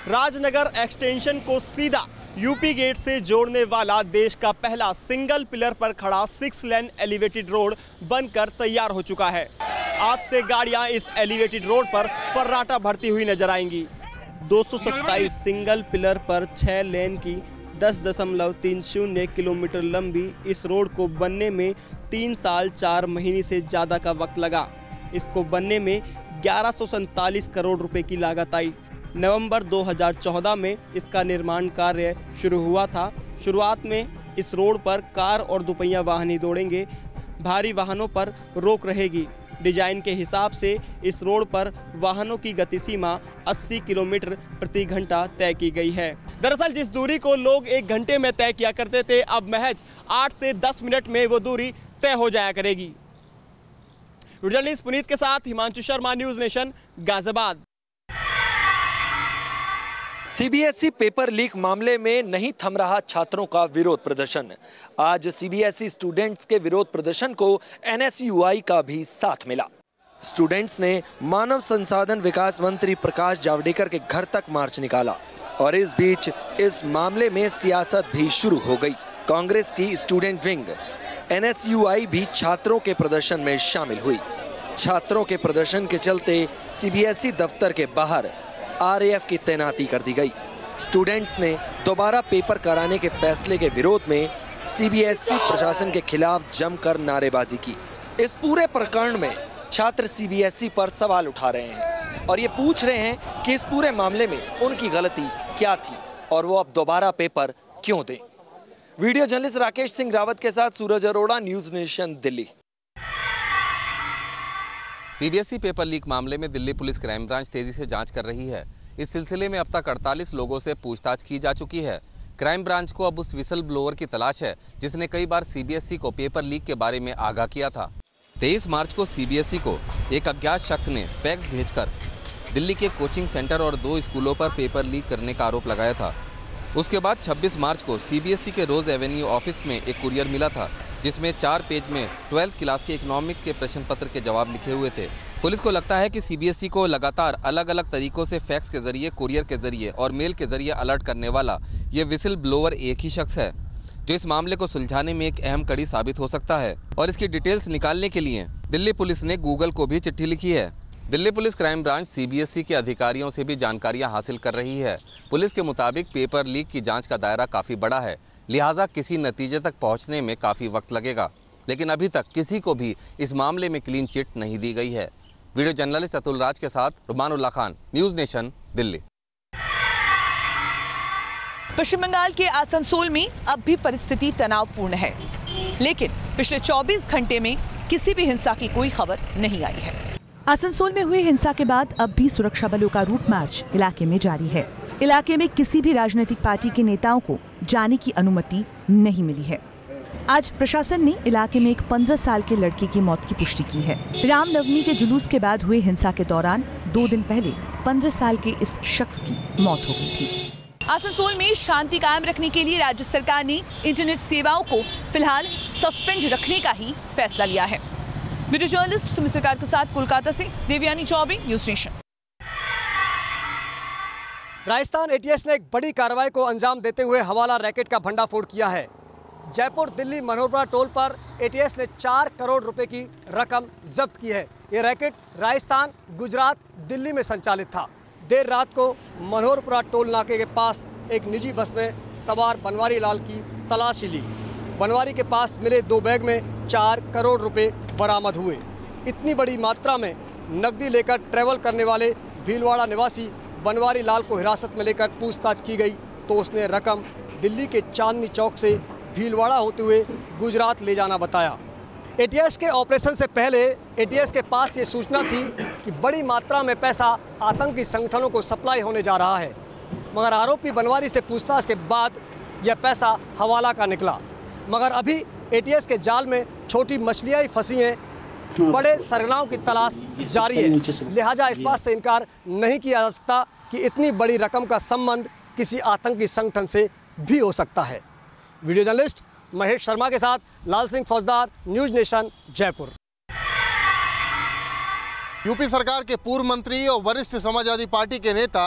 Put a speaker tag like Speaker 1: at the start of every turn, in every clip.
Speaker 1: Rajnagar extension को सीधा UP gate से जोड़ने वाला देश का पहला सिंगल पिलर पर खड़ा 6 लेन एलिवेटेड रोड बनकर तैयार हो चुका है। आज से गाड़ियां इस एलिवेटेड रोड पर फर्राटा भरती हुई नजर आएंगी। 227 सिंगल पिलर पर 6 लेन की 10.30 किलोमीटर लंबी इस रोड को बनने में 3 साल 4 महीने से ज़्यादा का वक्त लगा। इसको बनने में 1147 करोड़ रुपए की लागत आई। नवंबर 2014 में इसका निर्माण कार्य शुरू हुआ था। शुरुआत में इस रोड पर कार और दुपहिया वाहन ही दौड़ेंगे। भारी वाहनों पर रोक रहेगी। डिजाइन के हिसाब से इस रोड पर वाहनों की गति सीमा 80 किलोमीटर प्रति घंटा तय की गई है। दरअसल जिस दूरी को लोग 1 घंटे में तय किया करते थे, अब महज 8 से 10 मिनट में वो दूरी तय हो जाया करेगी। जर्नलिस्ट पुनीत के साथ Himanshu Sharma, news nation, Ghaziabad.
Speaker 2: CBSE paper leak मामले में नहीं थम रहा छात्रों का विरोध प्रदर्शन। आज सीबीएसई स्टूडेंट्स के विरोध प्रदर्शन को एनएसयूआई का भी साथ मिला। स्टूडेंट्स ने मानव संसाधन विकास मंत्री प्रकाश जावड़ेकर के घर तक मार्च निकाला और इस बीच इस मामले में सियासत भी शुरू हो गई। कांग्रेस की स्टूडेंट विंग एनएसयूआई भी छात्रों के प्रदर्शन में शामिल हुई। छात्रों के प्रदर्शन के चलते सीबीएसई दफ्तर के बाहर आरएएफ की तैनाती कर दी गई। स्टूडेंट्स ने दोबारा पेपर कराने के फैसले के विरोध में सीबीएसई प्रशासन के खिलाफ जमकर नारेबाजी की। इस पूरे प्रकरण में छात्र सीबीएसई पर सवाल उठा रहे हैं और ये पूछ रहे हैं कि इस पूरे मामले में उनकी गलती क्या थी और वो अब दोबारा पेपर क्यों दें। वीडियो जर्नलिस्ट राकेश सिंह रावत के साथ Suraj Arora, News Nation, Delhi.
Speaker 3: CBSE paper leak मामले में दिल्ली पुलिस क्राइम ब्रांच तेजी से जांच कर रही है। इस सिलसिले में अब तक 48 लोगों से पूछताछ की जा चुकी है। क्राइम ब्रांच को अब उस विसल ब्लोअर की तलाश है जिसने कई बार सीबीएसई को पेपर लीक के बारे में आगाह किया था। 23 मार्च को सीबीएसई को एक अज्ञात शख्स ने फैक्स भेजकर दिल्ली के कोचिंग सेंटर और 2 स्कूलों पर पेपर लीक करने का आरोप लगाया था। उसके बाद 26 मार्च को सीबीएसई के रोज एवेन्यू ऑफिस में एक कुरियर मिला था जिसमें 4 पेज में 12th क्लास के इकोनॉमिक के प्रश्न पत्र के जवाब लिखे हुए थे। पुलिस को लगता है कि सीबीएसई को लगातार अलग अलग तरीकों से फैक्स के जरिए, कुरियर के जरिए और मेल के जरिए अलर्ट करने वाला ये विसल ब्लोअर एक ही शख्स है जो इस मामले को सुलझाने में एक अहम कड़ी साबित हो सकता है। और इसकी डिटेल्स निकालने के लिए दिल्ली पुलिस ने गूगल को भी चिट्ठी लिखी है। Delhi police crime branch CBSE के अधिकारियों से भी जानकारियां हासिल कर रही है। पुलिस के मुताबिक पेपर लीक की जांच का दायरा काफ़ी बड़ा है, लिहाजा किसी नतीजे तक पहुंचने में काफ़ी वक्त लगेगा। लेकिन अभी तक किसी को भी इस मामले में क्लीन चिट नहीं दी गई है। वीडियो जर्नलिस्ट अतुल राज के साथ रुमानुल्लाह खान, न्यूज़ नेशन, दिल्ली।
Speaker 4: पश्चिम बंगाल के आसनसोल में अब भी परिस्थिति तनावपूर्ण है, लेकिन पिछले 24 घंटे में किसी भी हिंसा की कोई खबर नहीं आई है।
Speaker 5: आसनसोल में हुई हिंसा के बाद अब भी सुरक्षा बलों का रूट मार्च इलाके में जारी है। इलाके में किसी भी राजनीतिक पार्टी के नेताओं को जाने की अनुमति नहीं मिली है। आज प्रशासन ने इलाके में एक 15 साल के लड़के की मौत की पुष्टि की है। रामनवमी के जुलूस के बाद हुए हिंसा के दौरान 2 दिन पहले 15 साल के इस शख्स की मौत हो गई थी।
Speaker 4: आसनसोल में शांति कायम रखने के लिए राज्य सरकार ने इंटरनेट सेवाओं को फिलहाल सस्पेंड रखने का ही फैसला लिया है। वीडियो जर्नलिस्ट सुमित सरकार के साथ कोलकाता से Devyani Chaubey, News Nation.
Speaker 6: Rajasthan ATS ने एक बड़ी कार्रवाई को अंजाम देते हुए हवाला रैकेट का भंडाफोड़ किया है। जयपुर दिल्ली मनोहरपुरा टोल पर एटीएस ने 4 करोड़ रुपए की रकम जब्त की है। ये रैकेट राजस्थान, गुजरात, दिल्ली में संचालित था। देर रात को मनोहरपुरा टोल नाके के पास एक निजी बस में सवार बनवारी लाल की तलाशी ली। बनवारी के पास मिले 2 बैग में 4 करोड़ रुपए बरामद हुए। इतनी बड़ी मात्रा में नकदी लेकर ट्रैवल करने वाले भीलवाड़ा निवासी बनवारी लाल को हिरासत में लेकर पूछताछ की गई तो उसने रकम दिल्ली के चांदनी चौक से भीलवाड़ा होते हुए गुजरात ले जाना बताया। एटीएस के ऑपरेशन से पहले एटीएस के पास ये सूचना थी कि बड़ी मात्रा में पैसा आतंकी संगठनों को सप्लाई होने जा रहा है, मगर आरोपी बनवारी से पूछताछ के बाद यह पैसा हवाला का निकला। मगर अभी एटीएस के जाल में छोटी मछलियाँ ही फंसी हैं, बड़े सरगनाओं की तलाश जारी है। लिहाजा इस बात से इनकार नहीं किया जा सकता कि इतनी बड़ी रकम का संबंध किसी आतंकी संगठन से भी हो सकता है। वीडियो जर्नलिस्ट महेश शर्मा के साथ लाल सिंह फौजदार, न्यूज़ नेशन, जयपुर।
Speaker 7: यूपी सरकार के पूर्व मंत्री और वरिष्ठ समाजवादी पार्टी के नेता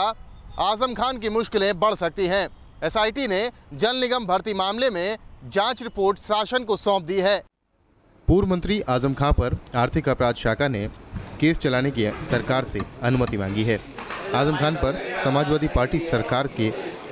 Speaker 7: आजम खान की मुश्किलें बढ़ सकती हैं। एसआईटी ने जल निगम भर्ती मामले में जांच रिपोर्ट शासन को सौंप दी है।
Speaker 8: पूर्व मंत्री आजम खान पर आर्थिक अपराध शाखा ने केस चलाने की सरकार से अनुमति मांगी है। आजम खान पर समाजवादी पार्टी सरकार के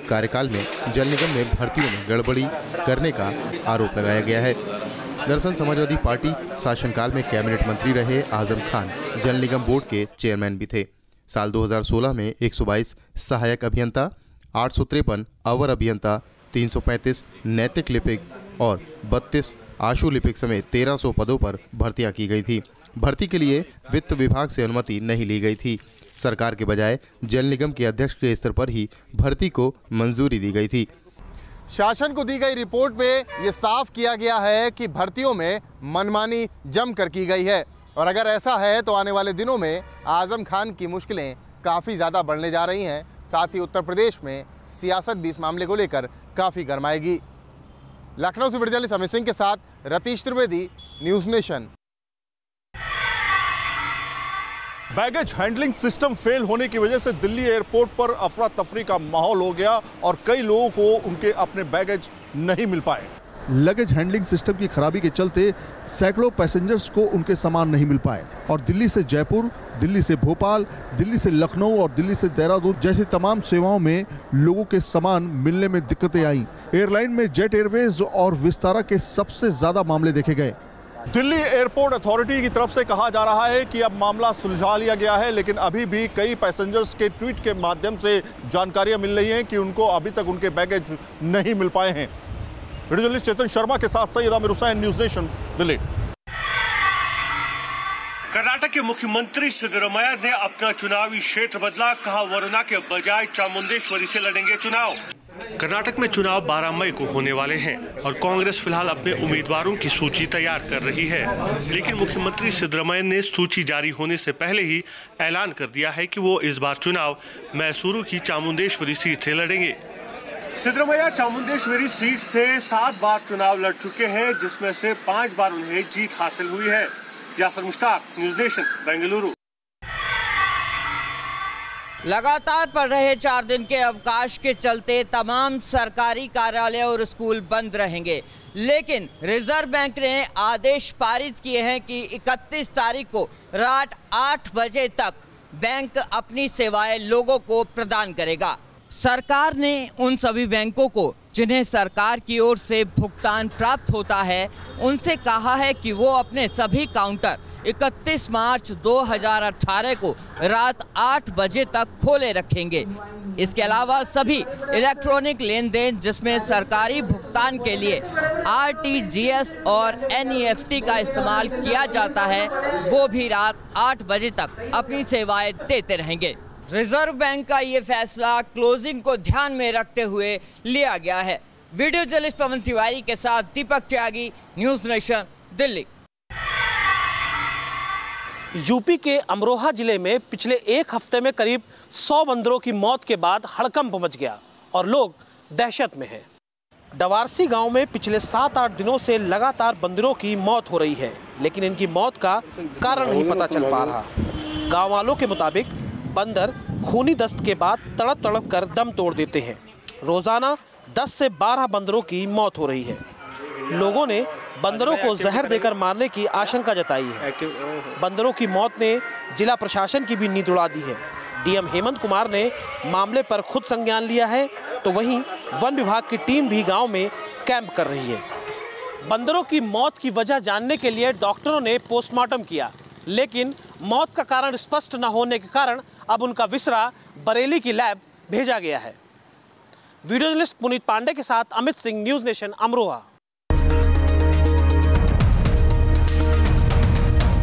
Speaker 8: कार्यकाल में जल निगम में भर्तियों में गड़बड़ी करने का आरोप लगाया गया है। दरअसल समाजवादी पार्टी शासनकाल में कैबिनेट मंत्री रहे आजम खान जल निगम बोर्ड के चेयरमैन भी थे। साल 2016 में 122 सहायक अभियंता, 853 अवर अभियंता, 335 नैतिक लिपिक और 32 आशु लिपिक समेत 1300 पदों पर भर्तियां की गई थी। भर्ती के लिए वित्त विभाग से अनुमति नहीं ली गई थी। सरकार के बजाय जल निगम के अध्यक्ष के स्तर पर ही भर्ती को मंजूरी दी गई थी।
Speaker 7: शासन को दी गई रिपोर्ट में ये साफ किया गया है कि भर्तियों में मनमानी जमकर की गई है और अगर ऐसा है तो आने वाले दिनों में आजम खान की मुश्किलें काफ़ी ज़्यादा बढ़ने जा रही हैं। साथ ही उत्तर प्रदेश में सियासत भी इस मामले को लेकर काफ़ी गर्माएगी। लखनऊ से वीडियो जर्नलिस्ट अमित सिंह के साथ Ratheesh Trivedi, news nation.
Speaker 9: Baggage handling system fail होने की वजह से दिल्ली एयरपोर्ट पर अफरा तफरी का माहौल हो गया और कई लोगों को उनके अपने बैगेज नहीं मिल पाए।
Speaker 10: लगेज हैंडलिंग सिस्टम की खराबी के चलते सैकड़ों पैसेंजर्स को उनके सामान नहीं मिल पाए और दिल्ली से जयपुर, दिल्ली से भोपाल, दिल्ली से लखनऊ और दिल्ली से देहरादून जैसी तमाम सेवाओं में लोगों के सामान मिलने में दिक्कतें आईं। एयरलाइन में जेट एयरवेज और विस्तारा के सबसे ज्यादा मामले देखे गए।
Speaker 9: दिल्ली एयरपोर्ट अथॉरिटी की तरफ से कहा जा रहा है कि अब मामला सुलझा लिया गया है, लेकिन अभी भी कई पैसेंजर्स के ट्वीट के माध्यम से जानकारियां मिल रही हैं कि उनको अभी तक उनके बैगेज नहीं मिल पाए हैं। वीडियो जर्नलिस्ट चेतन शर्मा के साथ सैयद आमिर हुसैन, न्यूज़ नेशन, दिल्ली।
Speaker 11: कर्नाटक के मुख्यमंत्री सिद्धरामैया ने अपना चुनावी क्षेत्र बदला, कहा वरुणा के बजाय चामुंडेश्वरी से लड़ेंगे चुनाव। कर्नाटक में चुनाव 12 मई को होने वाले हैं और कांग्रेस फिलहाल अपने उम्मीदवारों की सूची तैयार कर रही है, लेकिन मुख्यमंत्री सिद्धरामैया ने सूची जारी होने से पहले ही ऐलान कर दिया है कि वो इस बार चुनाव मैसूरू की चामुंडेश्वरी सीट से लड़ेंगे। सिद्धरामैया चामुंडेश्वरी सीट से 7 बार चुनाव लड़ चुके हैं, जिसमें से 5 बार उन्हें जीत हासिल हुई है। Yasir Mushtaq, News Nation, Bengaluru.
Speaker 12: लगातार पड़ रहे 4 दिन के अवकाश के चलते तमाम सरकारी कार्यालय और स्कूल बंद रहेंगे, लेकिन रिजर्व बैंक ने आदेश पारित किए हैं कि 31 तारीख को रात 8 बजे तक बैंक अपनी सेवाएं लोगों को प्रदान करेगा। सरकार ने उन सभी बैंकों को जिन्हें सरकार की ओर से भुगतान प्राप्त होता है उनसे कहा है कि वो अपने सभी काउंटर 31 मार्च 2018 को रात 8 बजे तक खोले रखेंगे। इसके अलावा सभी इलेक्ट्रॉनिक लेन देन जिसमें सरकारी भुगतान के लिए RTGS और NEFT का इस्तेमाल किया जाता है वो भी रात 8 बजे तक अपनी सेवाएं देते रहेंगे। रिजर्व बैंक का ये फैसला क्लोजिंग को ध्यान में रखते हुए लिया गया है। वीडियो जर्नलिस्ट पवन तिवारी के साथ दीपक त्यागी, न्यूज़ नेशन, दिल्ली।
Speaker 13: यूपी के अमरोहा जिले में पिछले 1 हफ्ते में करीब 100 बंदरों की मौत के बाद हड़कंप मच गया और लोग दहशत में हैं। डवारसी गांव में पिछले 7-8 दिनों से लगातार बंदरों की मौत हो रही है, लेकिन इनकी मौत का कारण नहीं पता चल पा रहा। गाँव वालों के मुताबिक बंदर खूनी दस्त के बाद तड़प तड़प कर दम तोड़ देते हैं। रोजाना 10 से 12 बंदरों की मौत हो रही है। लोगों ने बंदरों को जहर देकर मारने की आशंका जताई है। बंदरों की मौत ने जिला प्रशासन की भी नींद उड़ा दी है। डीएम हेमंत कुमार ने मामले पर खुद संज्ञान लिया है, तो वहीं वन विभाग की टीम भी गांव में कैंप कर रही है। बंदरों की मौत की वजह जानने के लिए डॉक्टरों ने पोस्टमार्टम किया, लेकिन मौत का कारण स्पष्ट न होने के कारण अब उनका विसरा बरेली की लैब भेजा गया है। वीडियो जर्नलिस्ट पुनीत पांडे के साथ अमित सिंह, न्यूज़ नेशन, अमरोहा।